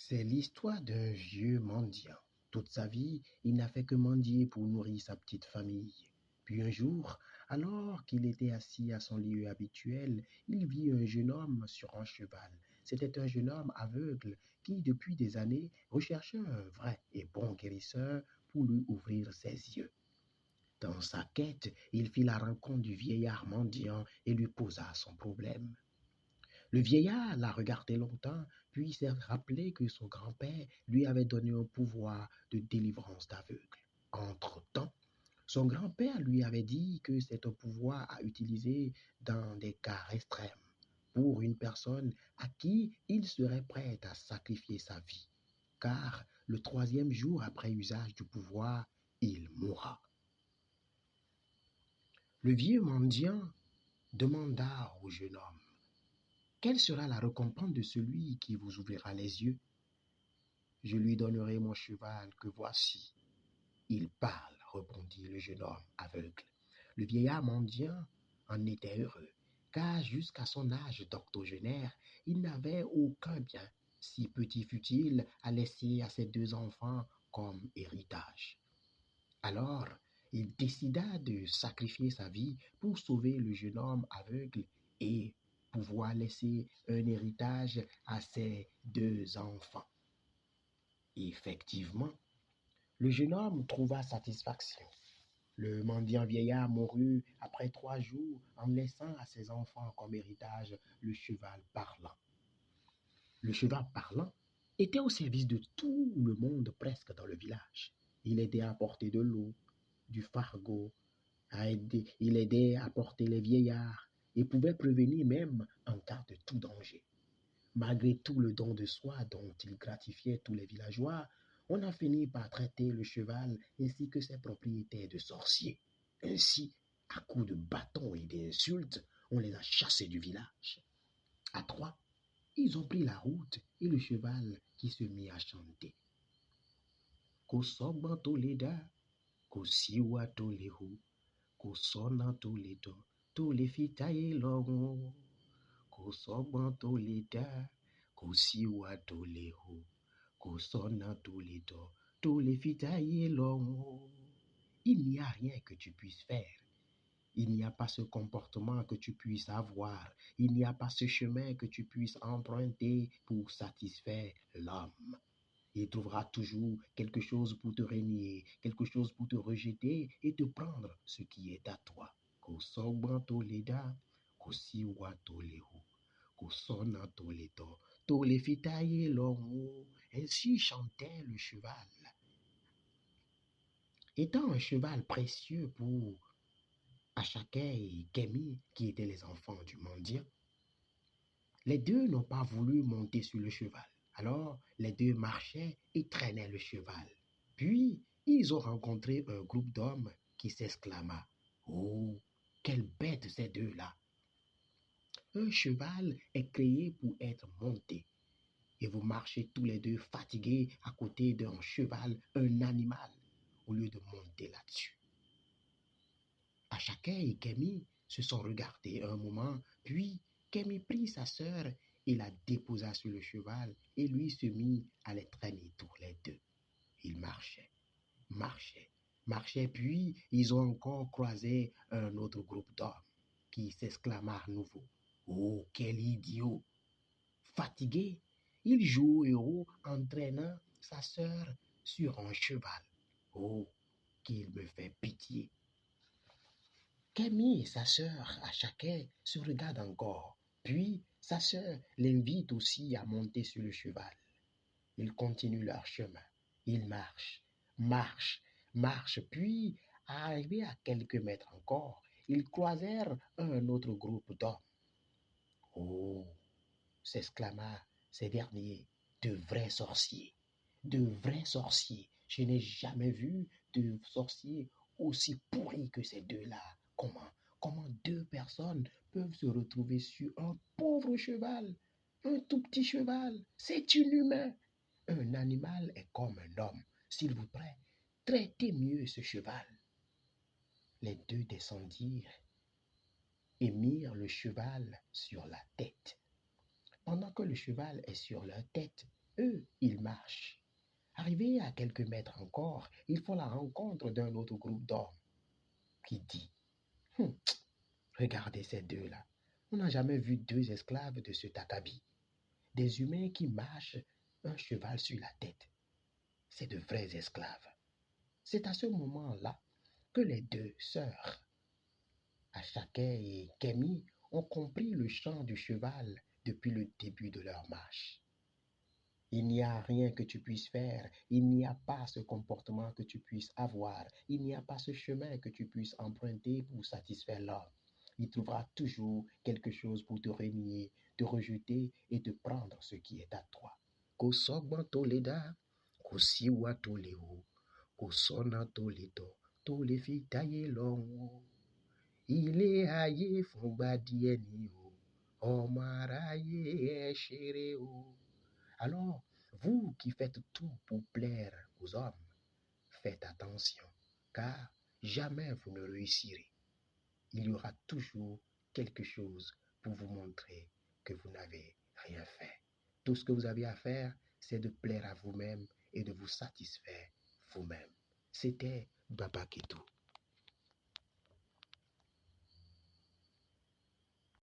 C'est l'histoire d'un vieux mendiant. Toute sa vie, il n'a fait que mendier pour nourrir sa petite famille. Puis un jour, alors qu'il était assis à son lieu habituel, il vit un jeune homme sur un cheval. C'était un jeune homme aveugle qui, depuis des années, recherchait un vrai et bon guérisseur pour lui ouvrir ses yeux. Dans sa quête, il fit la rencontre du vieillard mendiant et lui posa son problème. Le vieillard l'a regardé longtemps, puis s'est rappelé que son grand-père lui avait donné un pouvoir de délivrance d'aveugle. Entre-temps, son grand-père lui avait dit que c'est un pouvoir à utiliser dans des cas extrêmes, pour une personne à qui il serait prêt à sacrifier sa vie, car le troisième jour après usage du pouvoir, il mourra. Le vieux mendiant demanda au jeune homme: quelle sera la récompense de celui qui vous ouvrira les yeux? Je lui donnerai mon cheval que voici. Il parle, répondit le jeune homme aveugle. Le vieillard mendiant en était heureux, car jusqu'à son âge d'octogénaire, il n'avait aucun bien, si petit fût-il, à laisser à ses deux enfants comme héritage. Alors, il décida de sacrifier sa vie pour sauver le jeune homme aveugle et pouvoir laisser un héritage à ses deux enfants. Effectivement, le jeune homme trouva satisfaction. Le mendiant vieillard mourut après 3 jours en laissant à ses enfants comme héritage le cheval parlant. Le cheval parlant était au service de tout le monde presque dans le village. Il aidait à porter de l'eau, du fardeau, il aidait à porter les vieillards et pouvait prévenir même en cas de tout danger. Malgré tout le don de soi dont il gratifiait tous les villageois, on a fini par traiter le cheval ainsi que ses propriétaires de sorciers. Ainsi, à coups de bâtons et d'insultes, on les a chassés du village. À 3, ils ont pris la route et le cheval qui se mit à chanter. Ko sogban to leda, ko siwa to lehu, ko sona to ledo, to le fitaye loron. Ko sogban to leda, ko siwa to lehu, ko sona to ledo, to le fitaye loron. Il n'y a rien que tu puisses faire. Il n'y a pas ce comportement que tu puisses avoir. Il n'y a pas ce chemin que tu puisses emprunter pour satisfaire l'homme. Il trouvera toujours quelque chose pour te régner, quelque chose pour te rejeter et te prendre ce qui est à toi. Ko sogban to leda, ko siwa to lehu, ko sona to ledo, to le fitaye loron. Ainsi chantait le cheval. Étant un cheval précieux pour Achaka et Kemi, qui étaient les enfants du mendiant, les deux n'ont pas voulu monter sur le cheval. Alors, les deux marchaient et traînaient le cheval. Puis, ils ont rencontré un groupe d'hommes qui s'exclama: oh, quelle bête ces deux-là! Un cheval est créé pour être monté. Et vous marchez tous les deux fatigués à côté d'un cheval, un animal, au lieu de monter là-dessus. Achaka et Kemi se sont regardés un moment, puis Kemi prit sa sœur et la déposa sur le cheval et lui se mit à les traîner tous les deux. Ils marchaient, puis ils ont encore croisé un autre groupe d'hommes qui s'exclama à nouveau: oh, quel idiot! Fatigué, il joue au héros en traînant sa sœur sur un cheval. Oh, qu'il me fait pitié! Camille et sa sœur, à chacun, se regardent encore. Puis, sa sœur l'invite aussi à monter sur le cheval. Ils continuent leur chemin. Ils marchent. Puis, arrivés à quelques mètres encore, ils croisèrent un autre groupe d'hommes. Oh, s'exclama ces derniers, de vrais sorciers. De vrais sorciers. Je n'ai jamais vu de sorciers aussi pourris que ces deux-là. Comment deux personnes peuvent se retrouver sur un pauvre cheval, un tout petit cheval? C'est inhumain. Un animal est comme un homme. S'il vous plaît, traitez mieux ce cheval. Les deux descendirent et mirent le cheval sur la tête. Pendant que le cheval est sur leur tête, Eux, ils marchent. Arrivés à quelques mètres encore, ils font la rencontre d'un autre groupe d'hommes qui dit, Hum, regardez ces deux-là. On n'a jamais vu deux esclaves de ce acabit. Des humains qui marchent, un cheval sur la tête. C'est de vrais esclaves. C'est à ce moment-là que les deux sœurs, Achakeh et Kemi, ont compris le chant du cheval depuis le début de leur marche. Il n'y a rien que tu puisses faire, il n'y a pas ce comportement que tu puisses avoir, il n'y a pas ce chemin que tu puisses emprunter pour satisfaire l'homme. Il trouvera toujours quelque chose pour te renier, te rejeter et te prendre ce qui est à toi. Ko sogban to le da, ko siwa to le ho, ko sona to le to le fi taye lọ́hùn. Ilé ayé fúngbà díẹ̀ ni o, ọmọ aráyé ẹ ṣeré o. Alors, vous qui faites tout pour plaire aux hommes, faites attention, car jamais vous ne réussirez. Il y aura toujours quelque chose pour vous montrer que vous n'avez rien fait. Tout ce que vous avez à faire, c'est de plaire à vous-même et de vous satisfaire vous-même. C'était Baba Ketou.